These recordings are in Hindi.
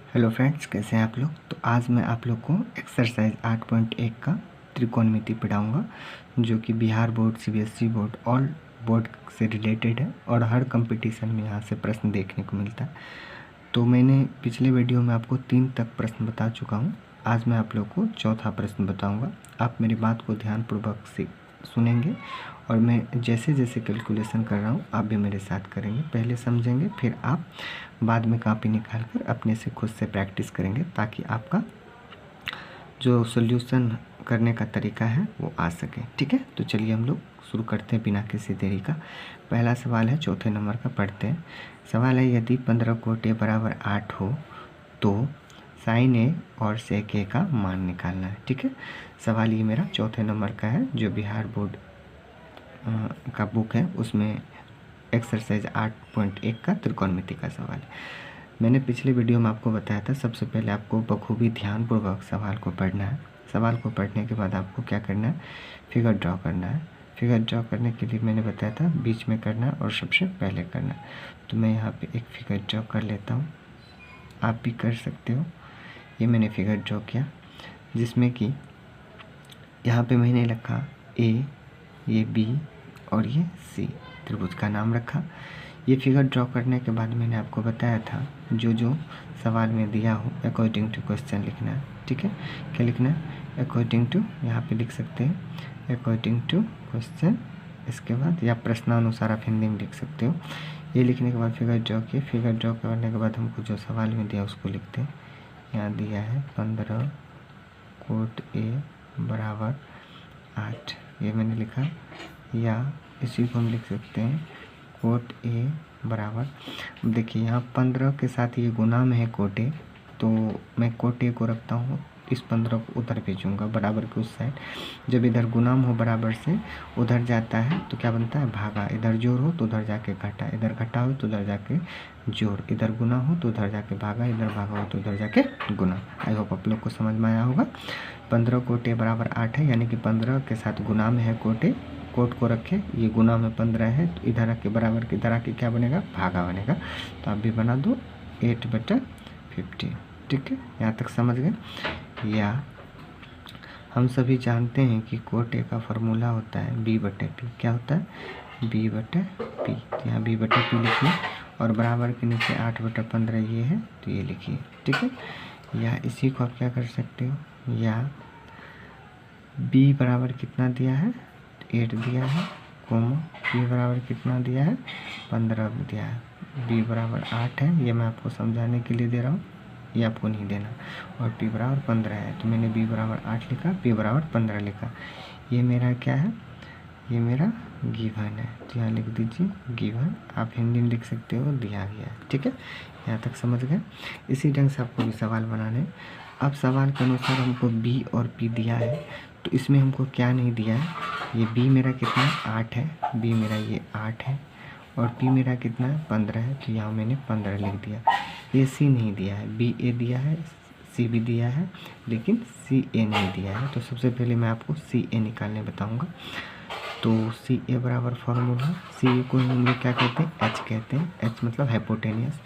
हेलो फ्रेंड्स, कैसे हैं आप लोग। तो आज मैं आप लोग को एक्सरसाइज 8.1 का त्रिकोणमिति पढ़ाऊंगा, जो कि Bihar board, CBSE board, all board से रिलेटेड है और हर कंपटीशन में यहाँ से प्रश्न देखने को मिलता है। तो मैंने पिछले वीडियो में आपको 3 तक प्रश्न बता चुका हूँ। आज मैं आप लोग को चौथा प्रश्न बताऊँगा। आप मेरी बात को ध्यानपूर्वक से सुनेंगे और मैं जैसे जैसे कैलकुलेशन कर रहा हूँ आप भी मेरे साथ करेंगे। पहले समझेंगे, फिर आप बाद में कॉपी निकाल कर अपने से खुद से प्रैक्टिस करेंगे, ताकि आपका जो सॉल्यूशन करने का तरीका है वो आ सके। ठीक है, तो चलिए हम लोग शुरू करते हैं बिना किसी देरी का। पहला सवाल है चौथे नंबर का, पढ़ते हैं। सवाल है, यदि 15 कोटे बराबर 8 हो तो साइन ए और सेक ए का मान निकालना है। ठीक है, सवाल ये मेरा चौथे नंबर का है, जो बिहार बोर्ड का बुक है उसमें एक्सरसाइज 8.1 का त्रिकोणमिति का सवाल है। मैंने पिछले वीडियो में आपको बताया था, सबसे पहले आपको बखूबी ध्यानपूर्वक सवाल को पढ़ना है। सवाल को पढ़ने के बाद आपको क्या करना है, फिगर ड्रॉ करना है। फिगर ड्रॉ करने के लिए मैंने बताया था बीच में करना और सबसे पहले करना। तो मैं यहाँ पे एक फिगर ड्रॉ कर लेता हूँ, आप भी कर सकते हो। ये मैंने फिगर ड्रॉ किया, जिसमें कि यहाँ पे मैंने लिखा ए, ये बी और ये सी, त्रिभुज का नाम रखा। ये फिगर ड्रॉ करने के बाद मैंने आपको बताया था जो जो सवाल में दिया हो अकॉर्डिंग टू क्वेश्चन लिखना है। ठीक है, क्या लिखना है, अकॉर्डिंग टू, यहाँ पे लिख सकते हैं अकॉर्डिंग टू क्वेश्चन। इसके बाद या प्रश्नानुसार आप हिंदी में लिख सकते हो। ये लिखने के बाद फिगर ड्रॉ किए। फिगर ड्रॉ करने के बाद हमको जो सवाल में दिया उसको लिखते हैं। यहाँ दिया है 15 कोट ए बराबर 8, ये मैंने लिखा। या इसी को हम लिख सकते हैं कोट ए बराबर, देखिए यहाँ 15 के साथ ये गुना में है कोट ए, तो मैं कोट ए को रखता हूँ, इस 15 को उधर भेजूँगा बराबर के उस साइड। जब इधर गुनाम हो बराबर से उधर जाता है तो क्या बनता है, भागा। इधर जोड़ हो तो उधर जाके घटा, इधर घटा हो तो उधर जाके जोड़, इधर गुना हो तो उधर जाके भागा, इधर भागा हो तो उधर जाके गुना। आई होप आप लोग को समझ में आया होगा। 15 कोट ए बराबर 8 है, यानी कि 15 के साथ गुना में है कोट ए, कोट को रखें, ये गुना में 15 है तो इधर आके बराबर के इधर आके क्या बनेगा, भागा बनेगा। तो आप भी बना दो 8/50। ठीक है, यहाँ तक समझ गए। या हम सभी जानते हैं कि कोट ए का फॉर्मूला होता है B/P। क्या होता है, B/P। तो यहाँ B/P लिखिए और बराबर के नीचे 8/15 ये है तो ये लिखिए। ठीक है, या इसी को आप क्या कर सकते हो, या B बराबर कितना दिया है, 8 दिया है, कोमा P बराबर कितना दिया है, 15 दिया है। B बराबर 8 है, ये मैं आपको समझाने के लिए दे रहा हूँ, ये आपको नहीं देना। और P बराबर 15 है, तो मैंने B बराबर 8 लिखा, P बराबर 15 लिखा। ये मेरा क्या है, ये मेरा गिवन है, तो यहाँ लिख दीजिए गिवन। आप हिंदी में लिख सकते हो, दिया गया है। ठीक है, यहाँ तक समझ गए। इसी ढंग से आपको भी सवाल बनाने। अब सवाल के अनुसार हमको B और P दिया है, तो इसमें हमको क्या नहीं दिया है, ये B मेरा कितना 8 है, B मेरा ये 8 है, और P मेरा कितना 15 है, तो यहाँ मैंने 15 लिख दिया। ये C नहीं दिया है, B A दिया है, C भी दिया है, लेकिन C A नहीं दिया है। तो सबसे पहले मैं आपको C A निकालने बताऊँगा। तो C A बराबर फॉर्मूला, C A को हम लोग क्या कहते हैं, H कहते हैं। H मतलब हाइपोटेनियस।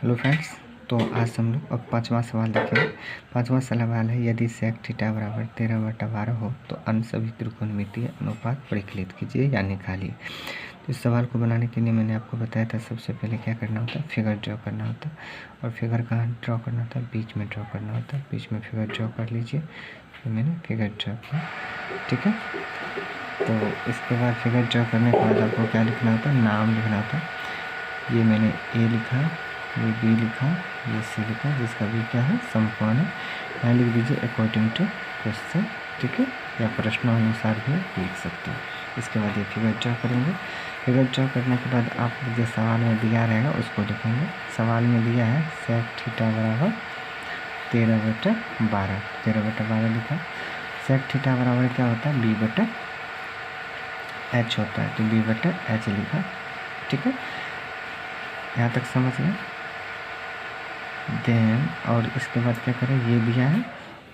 हेलो फ्रेंड्स, तो आज हम लोग अब पांचवा सवाल देखेंगे। पांचवा सवाल है, यदि सेक थीटा बराबर 13/12 हो तो अन्य सभी त्रिकोणमितीय अनुपात परिकलित कीजिए या निकालिए। तो इस सवाल को बनाने के लिए मैंने आपको बताया था सबसे पहले क्या करना होता है, फिगर ड्रॉ करना होता है। और फिगर कहाँ ड्रॉ करना होता है, बीच में ड्रॉ करना होता है। बीच में फिगर ड्रॉ कर लीजिए। तो मैंने फिगर ड्रॉ किया, ठीक है। तो इसके बाद फिगर ड्रॉ करने के बाद आपको क्या लिखना होता है, नाम लिखना होता है। ये मैंने ए लिखा, ये बी लिखा, ये सी लिखा, जिसका भी क्या है, समकोण है। यहाँ लिख दीजिए अकॉर्डिंग टू क्वेश्चन, ठीक है, या प्रश्नानुसार भी लिख सकते हैं। इसके बाद ये फिगर ड्रॉ करेंगे। फिगर ड्रॉ करने के बाद आप जो सवाल में दिया रहेगा उसको लिखेंगे। सवाल में दिया है सेक थीटा बराबर 13/12, 13/12 लिखा। सेक थीटा बराबर क्या होता है, b/h होता है, तो b/h लिखा, ठीक है। यहाँ तक समझ गए। देन और इसके बाद क्या करें, ये दिया है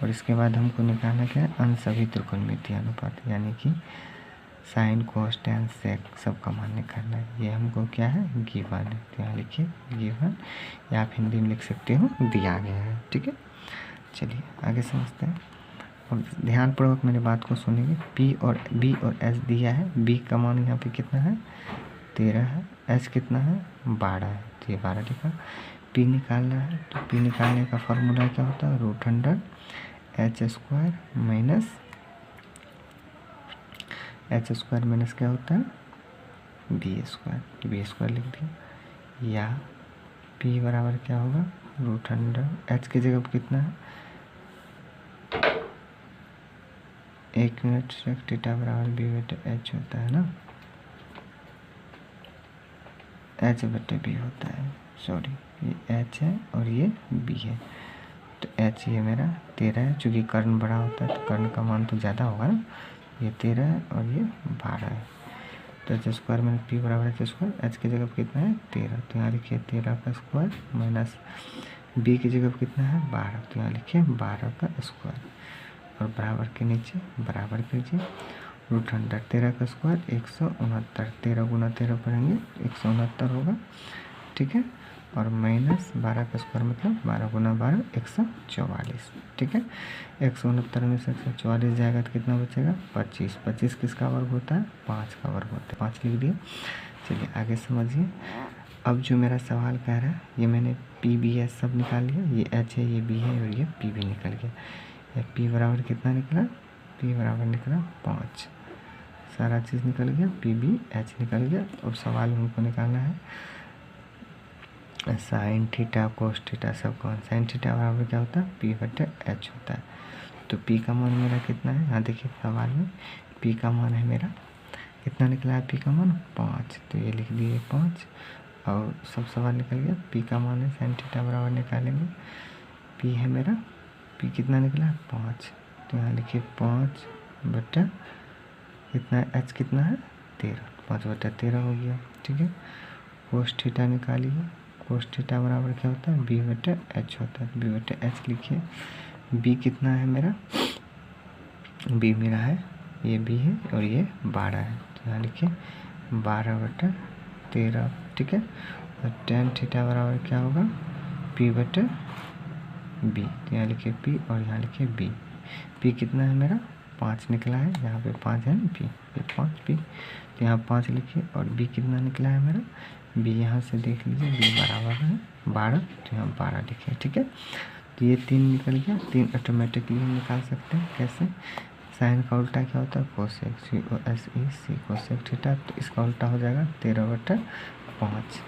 और इसके बाद हमको निकालना क्या है, अन्य सभी त्रिकोणमितीय अनुपात, यानी कि साइन कोस टैन सेक सबका मान निकालना है। ये हमको क्या है, गिवन है, तो यहाँ लिखिए गिवन, या आप हिंदी में लिख सकते हो दिया गया है, ठीक है। चलिए आगे समझते हैं और ध्यानपूर्वक मेरी बात को सुनिए। बी और एच दिया है। बी का मान यहाँ पे कितना है, 13 है। एच कितना है, 12 है, तो ये 12 लिखा। पी निकालना है, तो पी निकालने का फॉर्मूला क्या होता है, √100 माइनस h² माइनस क्या होता है, b², तो b² लिख दिया। या p बराबर क्या होगा, √100, h की जगह पर कितना है, 1 यूनिट सेक थीटा बराबर b/h होता है ना, h/b होता है, सॉरी ये h है और ये b है। तो h ये मेरा 13 है, चूँकि कर्ण बड़ा होता है तो कर्ण का मान तो ज़्यादा होगा ना। ये 13 है और ये 12 है, तो h² माइनस p बराबर h²। h की जगह पर कितना है, 13, तो यहाँ लिखिए 13 का स्क्वायर माइनस b की जगह पर कितना है, 12, तो यहाँ लिखिए 12 का स्क्वायर और बराबर के नीचे बराबर कीजिए। √100, 13 का स्क्वायर 169, 13 गुना 13 पढ़ेंगे 169 होगा, ठीक है। और माइनस 12 का स्क्वायर मतलब 12 गुना 12 144, ठीक है। 169 में से 144 जाएगा तो कितना बचेगा, 25। 25 किसका वर्ग होता है, 5 का वर्ग होता है, 5 लिख दिए। चलिए आगे समझिए। अब जो मेरा सवाल कह रहा है, ये मैंने पी बी एस सब निकाल लिया, ये एच है, ये बी है और ये पी भी निकल गया। पी बराबर कितना निकला, पी बराबर निकला 5, सारा चीज़ निकल गया, पी बी एच निकल गया। अब सवाल हमको निकालना है साइन थीटा कोस थीटा सब कौन। साइन थीटा बराबर क्या होता है, p/h होता है। तो p का मान मेरा कितना है, यहाँ देखिए सवाल में p का मान है मेरा कितना निकला है, p का मान 5, तो ये लिख दिए 5 और सब सवाल निकल गया। p का मान है साइन थीटा बराबर निकालेंगे, p है मेरा, p कितना निकला है 5, तो यहाँ लिखिए 5 बटा कितना है, h कितना है 13, 5/13 हो गया, ठीक है। कोस थीटा निकालिए, कोस थीटा बराबर क्या होता है, b/h होता है, b/h लिखिए। b कितना है मेरा, b मेरा है, ये b है और ये 12 है, तो यहाँ लिखिए 12/13, ठीक है। और tan थीटा बराबर क्या होगा, p/b, तो यहाँ लिखिए p और यहाँ लिखिए b। p कितना है मेरा 5 निकला है, यहाँ पे 5 है ना, p 5p, तो यहाँ 5 लिखिए। और b कितना निकला है मेरा, b यहाँ से देख लीजिए, b बराबर है 12, तो यहाँ 12 लिखिए, ठीक है। तो ये 3 निकल गया, 3 ऑटोमेटिकली हम निकाल सकते हैं। कैसे, साइन का उल्टा क्या होता है, कोसेक, COSEC कोसेक थीटा, तो इसका उल्टा हो जाएगा 13/5।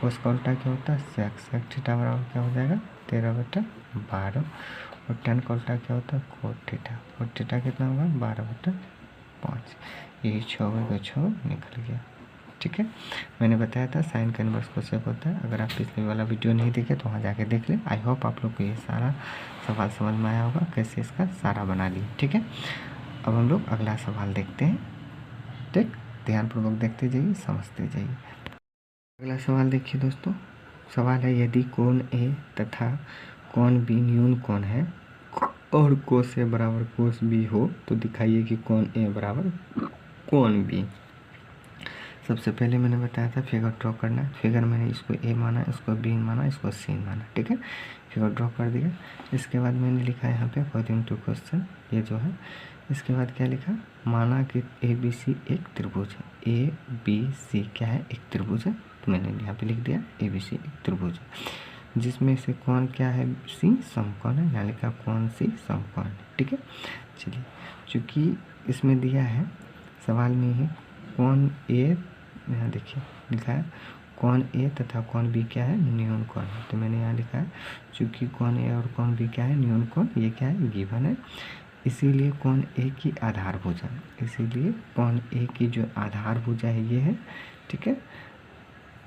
कोस का उल्टा क्या होता है, सेक, सेक थीटा बराबर क्या हो जाएगा 13/12। और tan का उल्टा क्या होता है, कोट थीटा, कोट थीटा कितना होगा 12/5। यही 6/6 निकल गया, ठीक है। मैंने बताया था साइन का इन्वर्स कोसेक होता है। अगर आप पिछले वाला वीडियो नहीं देखे तो वहाँ जाके देख लें। आई होप आप लोग को ये सारा सवाल समझ में आया होगा, कैसे इसका सारा बना लिए, ठीक है। अब हम लोग अगला सवाल देखते हैं, ठीक, ध्यानपूर्वक देखते जाइए, समझते जाइए। अगला सवाल देखिए दोस्तों। सवाल है, यदि कोण ए तथा कोण बी न्यून कोण है और कोस ए बराबर कोस बी हो तो दिखाइए कि कोण ए बराबर कोण बी। सबसे पहले मैंने बताया था फिगर ड्रॉ करना है। फिगर मैंने इसको ए माना, इसको बी माना, इसको सी माना, ठीक है। फिगर ड्रॉ कर दिया। इसके बाद मैंने लिखा है यहाँ पे अकॉर्डिंग टू क्वेश्चन, ये जो है। इसके बाद क्या लिखा, माना कि ए बी सी एक त्रिभुज है। ए बी सी क्या है, एक त्रिभुज है। तो मैंने यहाँ पे लिख दिया ए बी सी एक त्रिभुज है, जिसमें से कौन क्या है, सी समकोण है। यहाँ लिखा कौन सी समकोण है, ठीक है। चलिए, चूँकि इसमें दिया है सवाल में ही कौन ए, यहाँ देखिए लिखा है कौन ए तथा कौन बी क्या है, न्यून कोण है। तो मैंने यहाँ लिखा है चूँकि कौन ए और कौन बी क्या है, न्यून कोण, ये क्या है, गिवन है। इसीलिए कौन ए की आधार भुजा, इसीलिए कौन ए की जो आधार भुजा है ये है, ठीक है,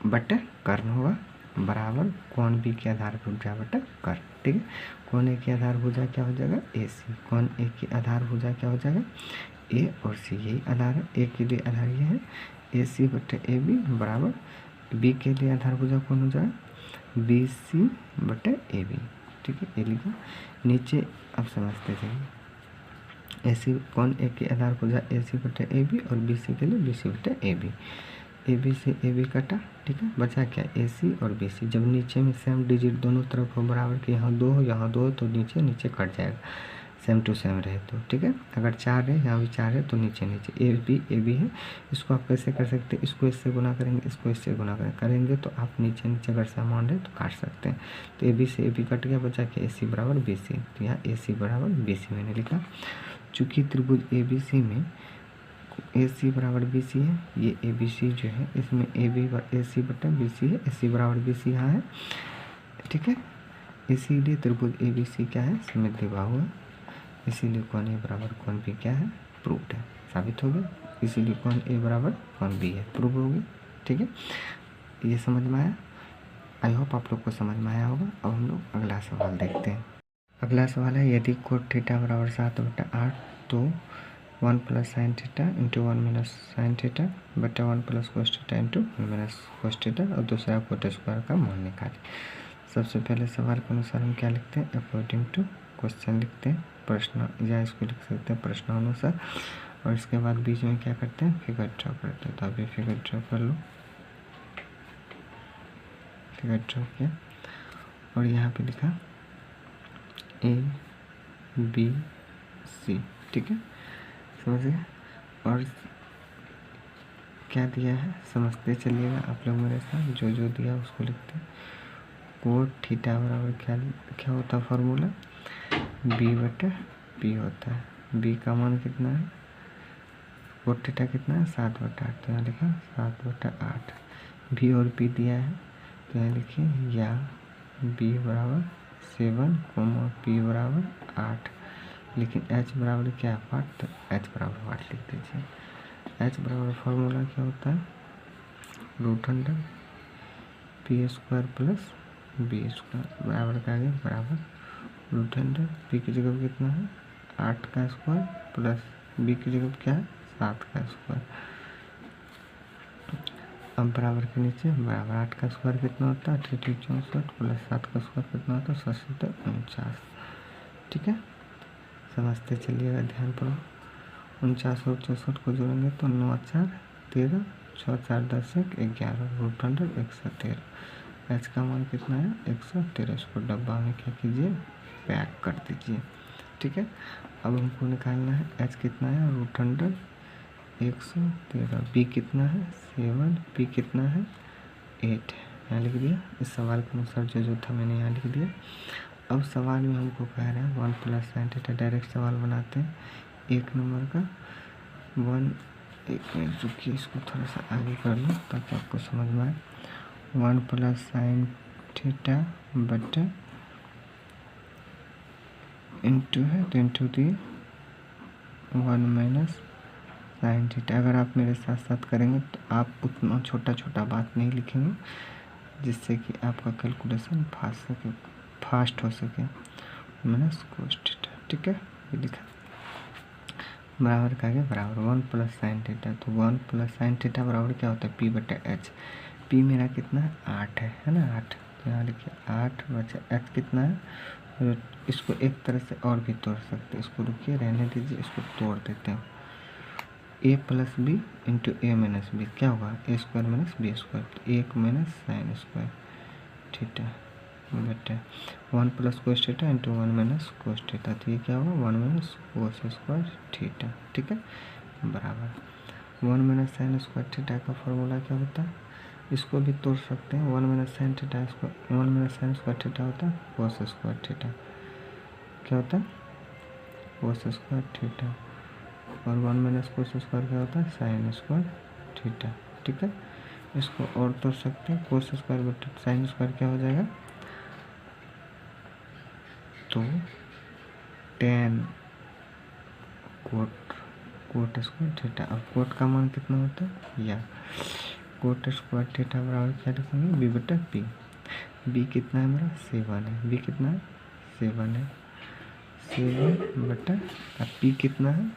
बटा कर्ण होगा बराबर कौन बी की आधार भुजा बटा कर्ण, ठीक है। कौन ए की आधार भुजा क्या हो जाएगा, ए सी। कौन ए की आधार भुजा क्या हो जाएगा, ए और सी, यही आधार है। ए के लिए आधार ये है ए सी बटे ए बी बराबर बी के लिए आधार भुजा कौन हो जाएगा, बी सी बटे ए बी, ठीक है। ये लिखा नीचे, अब समझते जाइए। ए सी कौन ए की आधार भुजा ए सी बटे ए बी और बी सी के लिए बी सी बटे ए बी। ए बी से ए बी कटा, ठीक है। बचा क्या, ए सी और बी सी। जब नीचे में सेम डिजिट दोनों तरफ हो बराबर के, यहाँ 2 हो यहाँ 2 हो तो नीचे नीचे कट जाएगा, सेम टू सेम रहे तो, ठीक है। अगर 4 है, यहाँ भी 4 है तो नीचे नीचे ए बी है। इसको आप कैसे कर सकते हैं, इसको इससे गुना करेंगे, इसको इससे गुना करेंगे तो आप नीचे नीचे अगर समान है तो काट सकते हैं। तो ए बी से ए बी कट गया, बचा क्या, ए सी बराबर बी सी। तो यहाँ ए सी बराबर बी सी मैंने लिखा। चूँकि त्रिभुज ए बी सी में ए सी बराबर बी सी है, ये ए बी सी जो है इसमें ए सी बटा बी सी है, ए सी बराबर बी सी यहाँ है, ठीक है। इसीलिए त्रिभुज ए बी सी क्या है, सममित बाहु है। इसीलिए कौन ए बराबर कौन बी क्या है, प्रूव्ड है, साबित हो गया। इसीलिए कौन ए बराबर कौन बी है, प्रूव हो गया, ठीक है। ये समझ में आया, आई होप आप लोग को समझ में आया होगा। अब हम लोग अगला सवाल देखते हैं। अगला सवाल है, यदि कोट थीटा बराबर 7/8 तो 1 plus sine theta into 1 minus sine theta बटा 1 plus cos theta into 1 minus cos theta और दूसरा कोट स्क्वायर का मान निकालें। सबसे पहले सवाल के अनुसार हम क्या लिखते हैं, अकॉर्डिंग टू क्वेश्चन लिखते हैं, प्रश्न, या इसको लिख सकते हैं प्रश्नानुसार। और इसके बाद बीच में क्या करते हैं, फिगर ड्रॉ करते हैं। तो अभी फिगर ड्रॉ कर लो, फिगर ड्रॉ किया और यहाँ पे लिखा ए बी सी, ठीक है, समझ गए। और क्या दिया है समझते चलिएगा आप लोग मेरे साथ, जो जो दिया उसको लिखते हैं। कोट थीटा बराबर क्या होता है फॉर्मूला, बी बटा पी होता है। बी का मान कितना है, कोट थीटा कितना है, 7/8, तो यहाँ लिखा 7/8। बी और पी दिया है तो यहाँ लिखिए या बी बराबर 7 पी बराबर 8, लेकिन h बराबर क्या है 8, तो h बराबर 8 लिख दीजिए। h बराबर फार्मूला क्या होता है, √100 p square plus b square बराबर का आगे बराबर √100 पी की जगह कितना है 8 का स्क्वायर प्लस बी की जगह क्या है 7 का स्क्वायर। अब बराबर के नीचे बराबर 8 का स्क्वायर कितना होता है 64 प्लस 7 का स्क्वायर कितना होता है 49, ठीक है। समझते चलिएगा, ध्यान पड़ो। 49 और 64 को जोड़ेंगे तो 9 4 13, 6 4 10 1 11, √100 113। एच का मान कितना है 113। इसको डब्बा में क्या कीजिए, पैक कर दीजिए, ठीक है। अब हमको निकालना है एच कितना है √100 113, बी कितना है 7, पी कितना है 8, यहाँ लिख दिया। इस सवाल के अनुसार जो जो था मैंने यहाँ लिख दिया। अब सवाल में हमको कह रहा है 1 प्लस साइन थीटा, डायरेक्ट सवाल बनाते हैं 1 नंबर का। 1 मिनट रुकिए, इसको थोड़ा सा आगे कर लो ताकि आपको समझ में आए। 1 प्लस साइन थीटा बटे इंटू है तो इंटू दिए 1 माइनस साइन थीटा। अगर आप मेरे साथ साथ करेंगे तो आप उतना छोटा छोटा बात नहीं लिखेंगे, जिससे कि आपका कैलकुलेशन फास्ट हो सके। माइनस कोस थीटा, ठीक है, ये लिखा बराबर का आगे बराबर 1 प्लस साइन थीटा। तो 1 प्लस साइन थीटा बराबर क्या होता है पी बटे एच। पी मेरा कितना है 8 है ना 8, तो यहाँ लिखिए 8 बचा एच कितना है। इसको एक तरह से और भी तोड़ सकते हैं, इसको रुकिए रहने दीजिए, इसको तोड़ देते हैं। ए प्लस बी इंटू ए माइनस बी क्या होगा, ए स्क्वायर माइनस बी स्क्वायर, तो 1 माइनस साइन स्क्वायर थीटा बटे 1 plus cos theta into 1 minus cos theta, तो ये क्या होगा 1 माइनस कोस स्क्वायर थीटा, ठीक है, बराबर 1 माइनस साइन स्क्वायर थीटा का फॉर्मूला क्या होता है, इसको भी तोड़ सकते हैं, 1 minus sine theta square 1 minus sine square theta होता है कोस स्क्वायर थीटा, क्या होता है कोस स्क्वायर थीटा, और 1 माइनस कोस स्क्वायर क्या होता है साइन स्क्वायर थीटा, ठीक है, इसको और तोड़ सकते हैं, कोस स्क्वायर बटे साइन स्क्वायर क्या हो जाएगा, तो टेन कोट स्क्वायर थीटा। अब कोट का मान कितना होता है, या कोट स्क्वायर थीटा बराबर क्या लिखेंगे, बी बटा पी, बी कितना है मेरा 7 है, बी कितना है 7 है, 7 बटा पी कितना है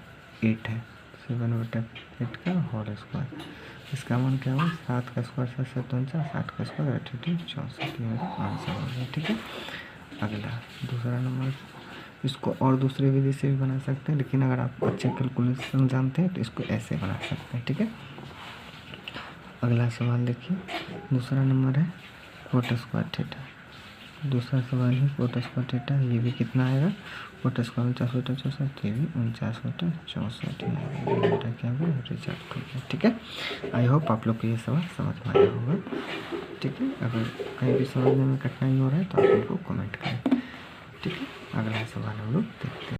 8 है, 7 बटा 8 का होल स्क्वायर, इसका मान क्या होगा 7 का स्क्वायर 7 7 49, 60 का स्क्वायर 88 64, ये मेरा आंसर हो गया, ठीक है। अगला दूसरा नंबर, इसको और दूसरे विधि से भी बना सकते हैं, लेकिन अगर आप अच्छे कैलकुलेशन जानते हैं तो इसको ऐसे बना सकते हैं, ठीक है। अगला सवाल देखिए, दूसरा नंबर है कोट स्क्वायर थीटा, दूसरा सवाल है कोट स्क्वायर थीटा, ये भी कितना आएगा कोट स्क्वायर 49 बटा 64, ये भी 49 बटा 64 बेटा क्या होगा रिजल्ट हो गया, ठीक है। आई होप आप लोग को ये सवाल समझ में आया होगा, ठीक है। अगर कहीं भी समझने में कठिनाई हो रहा है तो आप उनको कमेंट करें, ठीक है। अगला सवाल हम लोग देखते हैं।